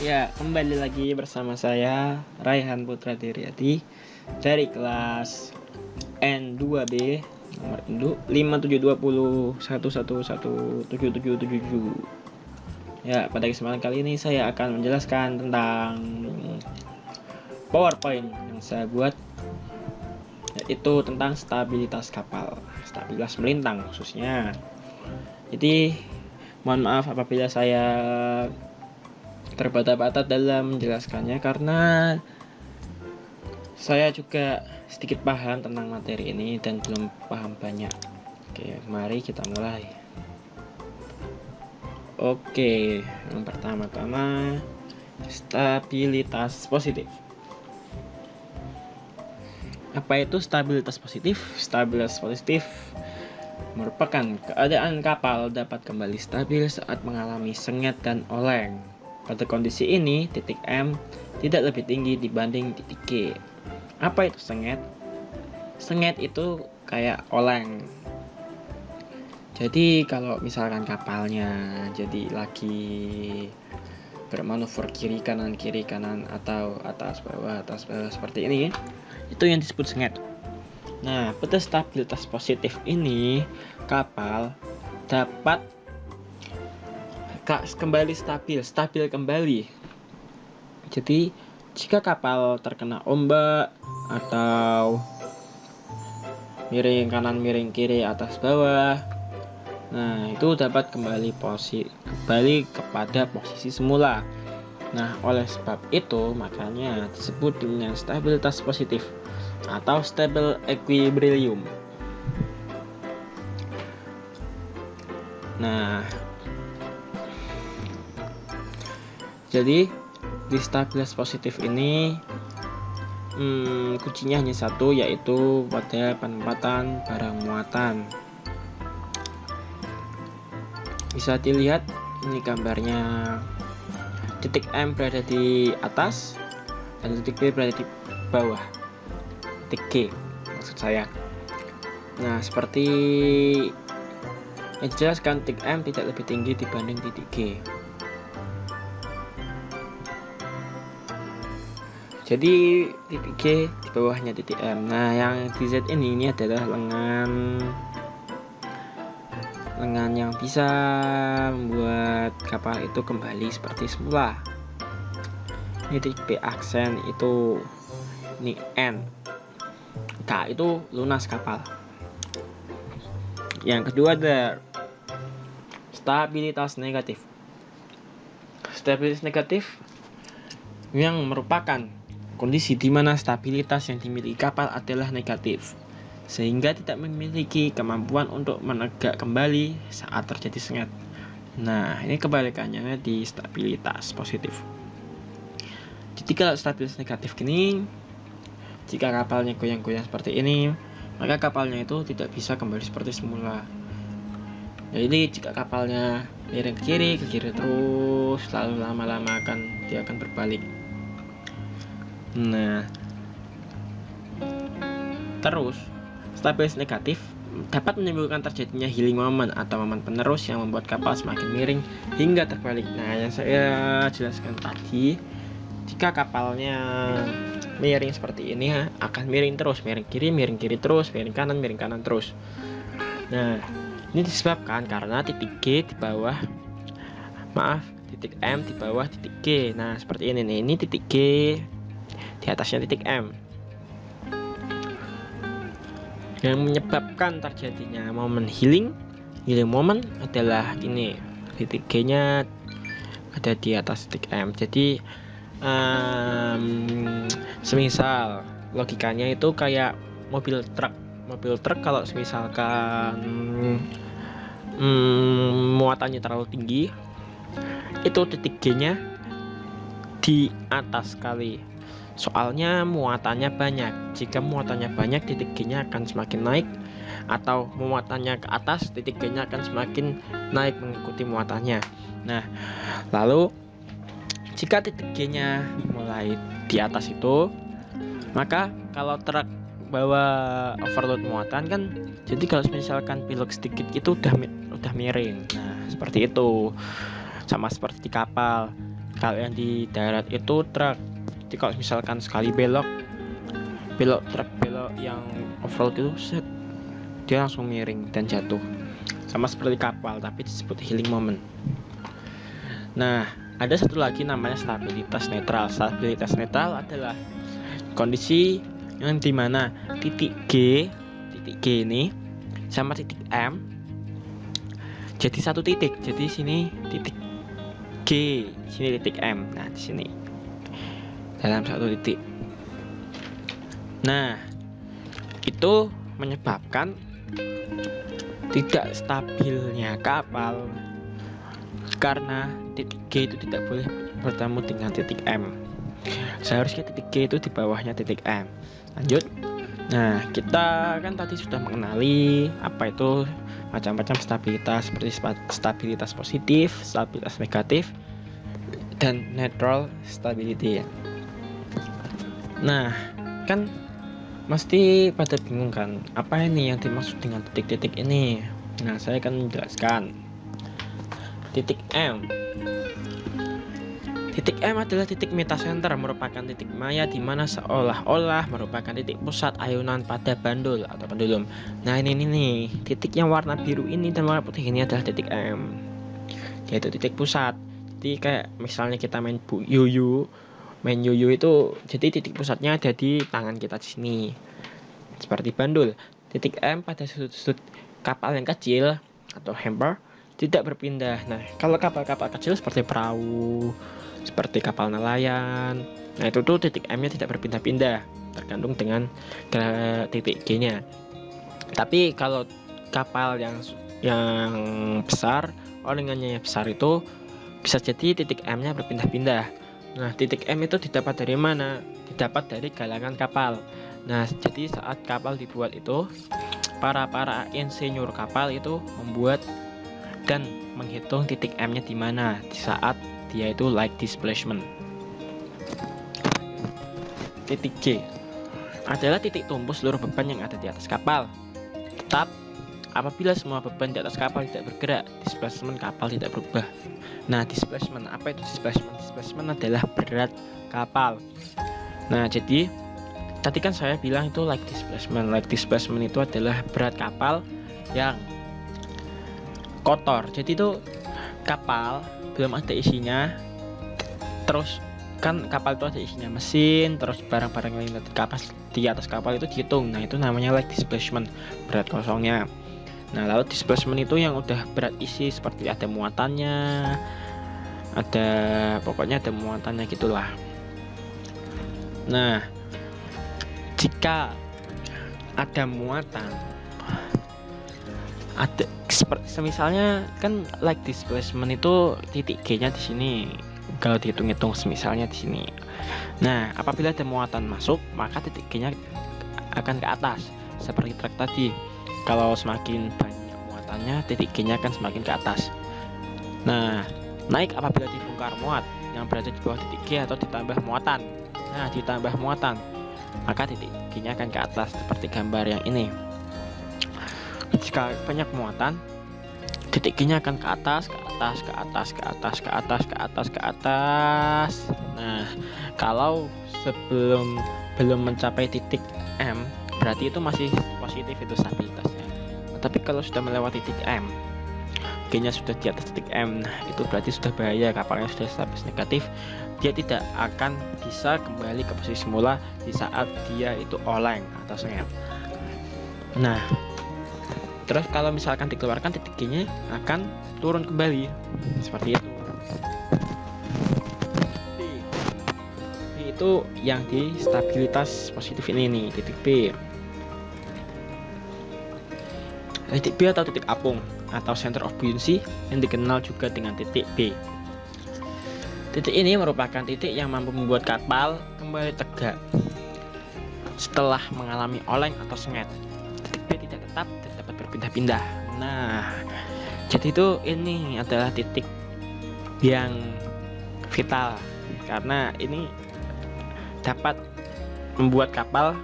Ya, kembali lagi bersama saya Raihan Putra Diryadi dari kelas N2B nomor induk 5720111777. Ya, pada kesempatan kali ini saya akan menjelaskan tentang PowerPoint yang saya buat, yaitu tentang stabilitas kapal, stabilitas melintang khususnya. Jadi, mohon maaf apabila saya terbata-bata dalam menjelaskannya karena saya juga sedikit paham tentang materi ini dan belum paham banyak. Oke, mari kita mulai. Oke, yang pertama-tama stabilitas positif. Apa itu stabilitas positif? Stabilitas positif merupakan keadaan kapal dapat kembali stabil saat mengalami sengit dan oleng. Pada kondisi ini, titik M tidak lebih tinggi dibanding titik G. Apa itu sengit? Sengit itu kayak oleng. Jadi kalau misalkan kapalnya jadi lagi bermanuver kiri kanan atau atas bawah seperti ini, itu yang disebut sengit. Nah, pada stabilitas positif ini kapal dapat kembali stabil kembali. Jadi jika kapal terkena ombak atau miring kanan miring kiri atas bawah, nah itu dapat kembali kepada posisi semula. Nah, oleh sebab itu makanya disebut dengan stabilitas positif atau stable equilibrium. Nah, jadi di stabilitas positif ini kuncinya hanya satu, yaitu pada penempatan barang muatan. Bisa dilihat ini gambarnya, titik M berada di atas dan titik B berada di bawah, titik G maksud saya. Nah, seperti yang dijelaskan, titik M tidak lebih tinggi dibanding titik G. Jadi titik G di bawahnya titik M. Nah, yang di Z ini adalah lengan yang bisa membuat kapal itu kembali seperti semula. Ini titik B aksen, itu ini N. K itu lunas kapal. Yang kedua ada stabilitas negatif. Stabilitas negatif yang merupakan kondisi di mana stabilitas yang dimiliki kapal adalah negatif, sehingga tidak memiliki kemampuan untuk menegak kembali saat terjadi sengit. Nah, ini kebalikannya di stabilitas positif. Jadi kalau stabilitas negatif gini, jika kapalnya goyang-goyang seperti ini, maka kapalnya itu tidak bisa kembali seperti semula. Jadi jika kapalnya miring ke kiri terus, lalu lama-lama dia akan berbalik. Nah, terus stabilitas negatif dapat menimbulkan terjadinya healing moment atau momen penerus yang membuat kapal semakin miring hingga terbalik. Nah, yang saya jelaskan tadi, jika kapalnya miring seperti ini akan miring terus, miring kiri terus, miring kanan terus. Nah, ini disebabkan karena titik G di bawah, titik M di bawah titik G. Nah, seperti ini nih, ini titik G, di atasnya titik M. Yang menyebabkan terjadinya momen healing moment adalah ini, titik G nya ada di atas titik M. Jadi semisal logikanya itu kayak mobil truk kalau misalkan muatannya terlalu tinggi, itu titik G nya di atas sekali. Soalnya muatannya banyak. Jika muatannya banyak, titik G nya akan semakin naik, atau muatannya ke atas, titik G nya akan semakin naik mengikuti muatannya. Nah, lalu jika titik G nya mulai di atas itu, maka kalau truk bawa overload muatan kan, jadi kalau misalkan belok sedikit itu udah miring. Nah, seperti itu. Sama seperti di kapal, Kalau yang di darat itu truk. Jadi kalau misalkan sekali belok truk belok yang off-road itu set, dia langsung miring dan jatuh. Sama seperti kapal tapi disebut healing moment. Nah, ada satu lagi namanya stabilitas netral. Stabilitas netral adalah kondisi yang dimana titik G ini sama titik M jadi satu titik. Jadi sini titik G, sini titik M. Nah, di sini dalam satu titik. Nah, itu menyebabkan tidak stabilnya kapal karena titik G itu tidak boleh bertemu dengan titik M. Seharusnya titik G itu di bawahnya titik M. Lanjut. Nah, kita kan tadi sudah mengenali apa itu macam-macam stabilitas, seperti stabilitas positif, stabilitas negatif, dan neutral stability. Nah, kan mesti pada bingung kan, apa ini yang dimaksud dengan titik-titik ini? Nah, saya akan menjelaskan. Titik M. Titik M adalah titik metacenter, merupakan titik maya di mana seolah-olah merupakan titik pusat ayunan pada bandul atau pendulum. Nah, ini nih, titik yang warna biru ini dan warna putih ini adalah titik M, yaitu titik pusat. Jadi kayak misalnya kita main yuyu itu, jadi titik pusatnya ada di tangan kita di sini, seperti bandul. Titik M pada sudut-sudut kapal yang kecil atau hamper tidak berpindah. Nah, kalau kapal-kapal kecil seperti perahu, seperti kapal nelayan, nah itu tuh titik M-nya tidak berpindah-pindah, tergantung dengan titik G-nya. Tapi kalau kapal yang besar, oringannya yang besar itu bisa jadi titik M-nya berpindah-pindah. Nah, titik M itu didapat dari mana? Didapat dari galangan kapal. Nah, jadi saat kapal dibuat itu, para insinyur kapal itu membuat dan menghitung titik M-nya di mana di saat dia itu light displacement. Titik G adalah titik tumpu seluruh beban yang ada di atas kapal. Tetap apabila semua beban di atas kapal tidak bergerak, displacement kapal tidak berubah. Nah, displacement, apa itu displacement? Displacement adalah berat kapal. Nah, jadi tadi kan saya bilang itu light displacement. Light displacement itu adalah berat kapal yang kotor. Jadi itu kapal belum ada isinya, terus kan kapal itu ada isinya mesin, terus barang-barang yang di atas kapal itu dihitung. Nah, itu namanya light displacement, berat kosongnya. Nah, lalu displacement itu yang udah berat isi, seperti ada muatannya, pokoknya ada muatannya gitulah. Nah, jika ada muatan, ada misalnya kan light displacement itu titik G-nya di sini. Kalau dihitung-hitung misalnya di sini. Nah, apabila ada muatan masuk, maka titik G-nya akan ke atas. Seperti truk tadi. Kalau semakin banyak muatannya, titik G-nya akan semakin ke atas. Nah, naik apabila dibongkar muat yang berada di bawah titik G atau ditambah muatan. Nah, ditambah muatan, maka titik G-nya akan ke atas seperti gambar yang ini. Jika banyak muatan, titik G-nya akan ke atas, ke atas, ke atas, ke atas, ke atas, ke atas, ke atas. Nah, kalau belum mencapai titik M, berarti itu masih positif, itu stabilitasnya. Tapi kalau sudah melewati titik M, G-nya sudah di atas titik M, nah itu berarti sudah bahaya, kapalnya sudah stabilitas negatif. Dia tidak akan bisa kembali ke posisi semula di saat dia itu oleng atau sengit. Nah, terus kalau misalkan dikeluarkan, titik G-nya akan turun kembali seperti itu. B itu yang di stabilitas positif ini nih, titik B. Titik B atau titik apung atau center of buoyancy yang dikenal juga dengan titik B. Titik ini merupakan titik yang mampu membuat kapal kembali tegak setelah mengalami oleng atau sengit. Titik B tidak tetap dan dapat berpindah-pindah. Nah, jadi itu ini adalah titik yang vital karena ini dapat membuat kapal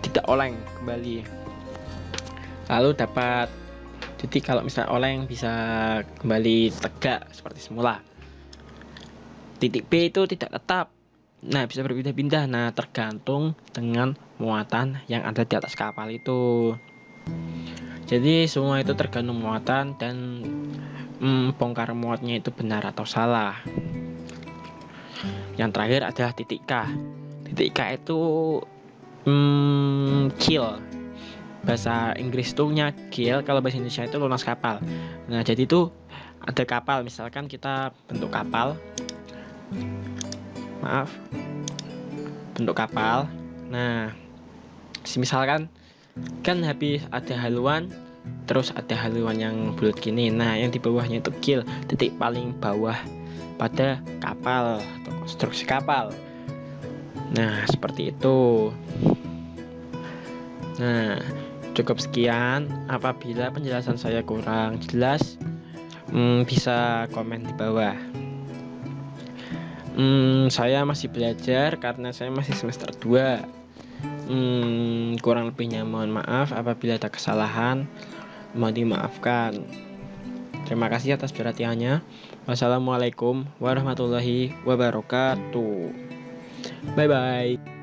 tidak oleng kembali. Lalu dapat, jadi kalau misalnya oleng bisa kembali tegak seperti semula. Titik P itu tidak tetap. Nah, bisa berpindah-pindah. Nah, tergantung dengan muatan yang ada di atas kapal itu. Jadi semua itu tergantung muatan dan bongkar muatnya itu benar atau salah. Yang terakhir adalah titik K. Titik K itu kill. Bahasa Inggris itu nya kill, kalau bahasa Indonesia itu lunas kapal. Nah, jadi itu ada kapal, misalkan kita bentuk kapal. Bentuk kapal. Nah, misalkan kan habis ada haluan, terus ada haluan yang bulat gini. Nah, yang di bawahnya itu kill, titik paling bawah pada kapal atau konstruksi kapal. Nah, seperti itu. Nah, cukup sekian. Apabila penjelasan saya kurang jelas, bisa komen di bawah. Saya masih belajar karena saya masih semester 2. Kurang lebihnya mohon maaf. Apabila ada kesalahan, mohon dimaafkan. Terima kasih atas perhatiannya. Wassalamualaikum warahmatullahi wabarakatuh. Bye bye.